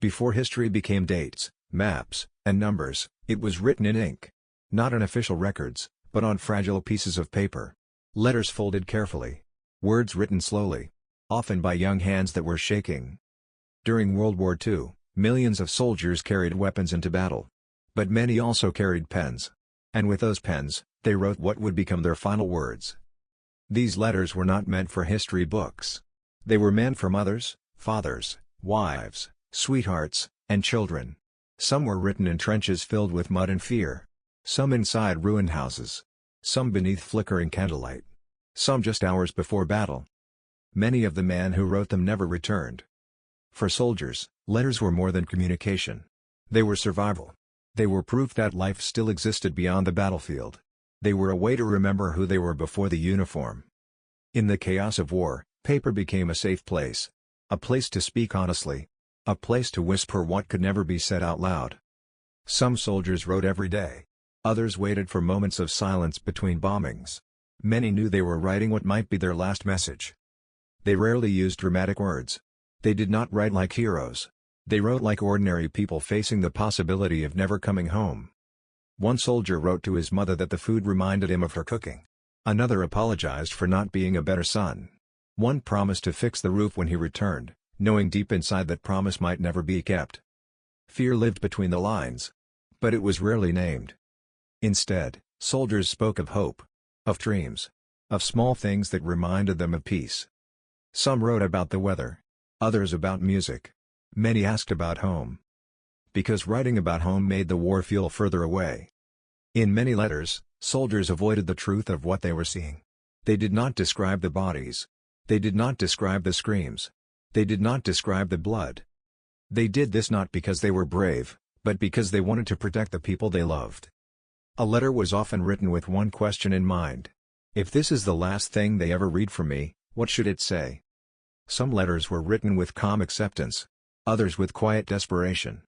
Before history became dates, maps, and numbers, it was written in ink. Not on official records, but on fragile pieces of paper. Letters folded carefully. Words written slowly. Often by young hands that were shaking. During World War II, millions of soldiers carried weapons into battle. But many also carried pens. And with those pens, they wrote what would become their final words. These letters were not meant for history books. They were meant for mothers, fathers, wives, sweethearts, and children. Some were written in trenches filled with mud and fear. Some inside ruined houses. Some beneath flickering candlelight. Some just hours before battle. Many of the men who wrote them never returned. For soldiers, letters were more than communication. They were survival. They were proof that life still existed beyond the battlefield. They were a way to remember who they were before the uniform. In the chaos of war, paper became a safe place. A place to speak honestly. A place to whisper what could never be said out loud. Some soldiers wrote every day. Others waited for moments of silence between bombings. Many knew they were writing what might be their last message. They rarely used dramatic words. They did not write like heroes. They wrote like ordinary people facing the possibility of never coming home. One soldier wrote to his mother that the food reminded him of her cooking. Another apologized for not being a better son. One promised to fix the roof when he returned, knowing deep inside that promise might never be kept. Fear lived between the lines. But it was rarely named. Instead, soldiers spoke of hope. Of dreams. Of small things that reminded them of peace. Some wrote about the weather. Others about music. Many asked about home. Because writing about home made the war feel further away. In many letters, soldiers avoided the truth of what they were seeing. They did not describe the bodies. They did not describe the screams. They did not describe the blood. They did this not because they were brave, but because they wanted to protect the people they loved. A letter was often written with one question in mind. If this is the last thing they ever read from me, what should it say? Some letters were written with calm acceptance. Others with quiet desperation.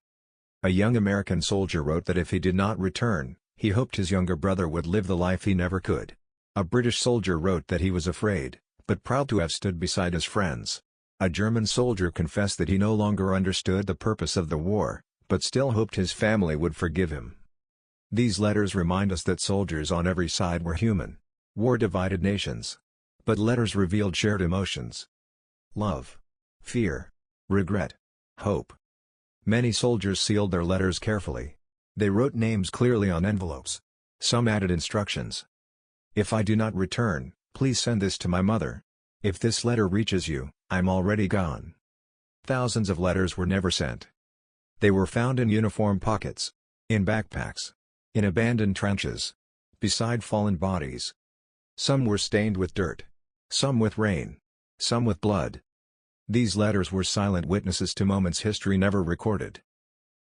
A young American soldier wrote that if he did not return, he hoped his younger brother would live the life he never could. A British soldier wrote that he was afraid, but proud to have stood beside his friends. A German soldier confessed that he no longer understood the purpose of the war, but still hoped his family would forgive him. These letters remind us that soldiers on every side were human. War divided nations. But letters revealed shared emotions. Love. Fear. Regret. Hope. Many soldiers sealed their letters carefully. They wrote names clearly on envelopes. Some added instructions. If I do not return, please send this to my mother. If this letter reaches you, I'm already gone. Thousands of letters were never sent. They were found in uniform pockets. In backpacks. In abandoned trenches. Beside fallen bodies. Some were stained with dirt. Some with rain. Some with blood. These letters were silent witnesses to moments history never recorded.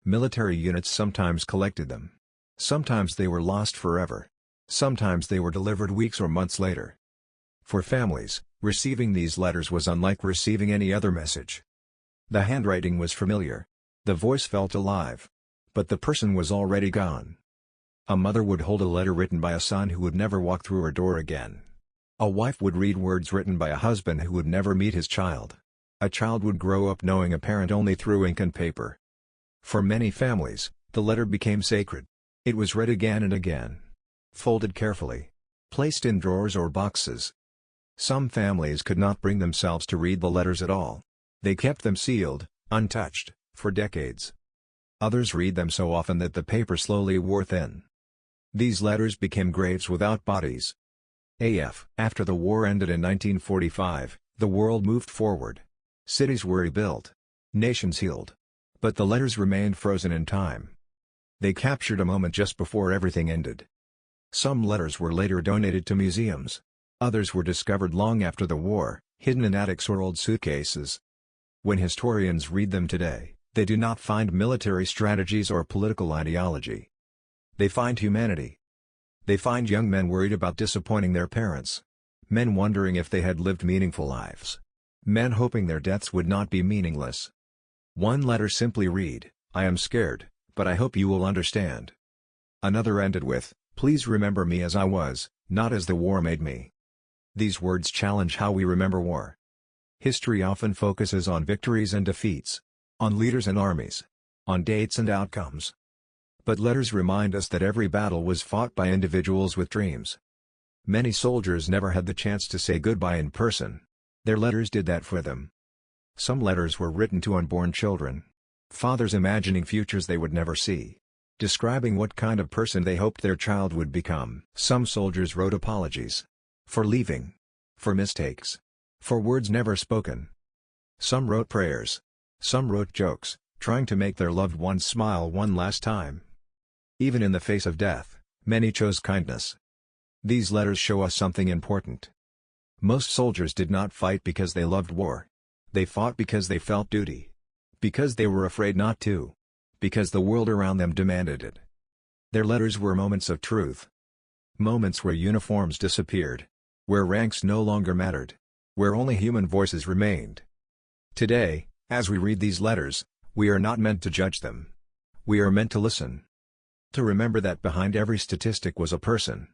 Military units sometimes collected them. Sometimes they were lost forever. Sometimes they were delivered weeks or months later. For families, receiving these letters was unlike receiving any other message. The handwriting was familiar. The voice felt alive. But the person was already gone. A mother would hold a letter written by a son who would never walk through her door again. A wife would read words written by a husband who would never meet his child. A child would grow up knowing a parent only through ink and paper. For many families, the letter became sacred. It was read again and again. Folded carefully. Placed in drawers or boxes. Some families could not bring themselves to read the letters at all. They kept them sealed, untouched, for decades. Others read them so often that the paper slowly wore thin. These letters became graves without bodies. After the war ended in 1945, the world moved forward. Cities were rebuilt. Nations healed. But the letters remained frozen in time. They captured a moment just before everything ended. Some letters were later donated to museums. Others were discovered long after the war, hidden in attics or old suitcases. When historians read them today, they do not find military strategies or political ideology. They find humanity. They find young men worried about disappointing their parents. Men wondering if they had lived meaningful lives. Men hoping their deaths would not be meaningless. One letter simply read, "I am scared, but I hope you will understand." Another ended with, "Please remember me as I was, not as the war made me." These words challenge how we remember war. History often focuses on victories and defeats. on leaders and armies, on dates and outcomes. But letters remind us that every battle was fought by individuals with dreams. Many soldiers never had the chance to say goodbye in person. Their letters did that for them. Some letters were written to unborn children. Fathers imagining futures they would never see. Describing what kind of person they hoped their child would become. Some soldiers wrote apologies. For leaving. For mistakes. For words never spoken. Some wrote prayers. Some wrote jokes, trying to make their loved ones smile one last time. Even in the face of death, many chose kindness. These letters show us something important. Most soldiers did not fight because they loved war. They fought because they felt duty. Because they were afraid not to. Because the world around them demanded it. Their letters were moments of truth. Moments where uniforms disappeared. Where ranks no longer mattered. Where only human voices remained. Today, as we read these letters, we are not meant to judge them. We are meant to listen. To remember that behind every statistic was a person.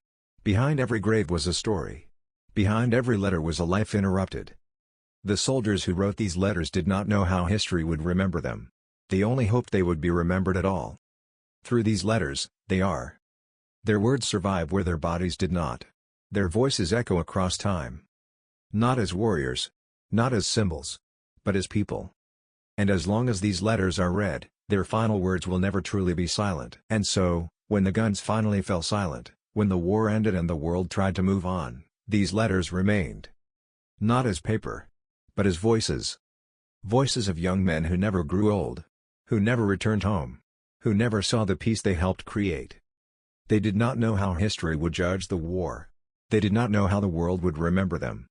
Behind every grave was a story. Behind every letter was a life interrupted. The soldiers who wrote these letters did not know how history would remember them. They only hoped they would be remembered at all. Through these letters, they are. Their words survive where their bodies did not. Their voices echo across time. Not as warriors. Not as symbols. But as people. And as long as these letters are read, their final words will never truly be silent. And so, when the guns finally fell silent, when the war ended and the world tried to move on, these letters remained. Not as paper. But as voices. Voices of young men who never grew old. Who never returned home. Who never saw the peace they helped create. They did not know how history would judge the war. They did not know how the world would remember them.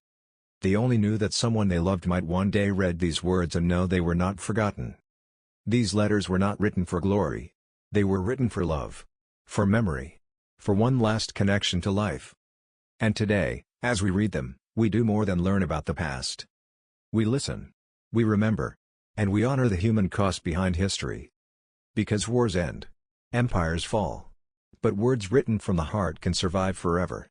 They only knew that someone they loved might one day read these words and know they were not forgotten. These letters were not written for glory. They were written for love. For memory. For one last connection to life. And today, as we read them, we do more than learn about the past. We listen. We remember. And we honor the human cost behind history. Because wars end. Empires fall. But words written from the heart can survive forever.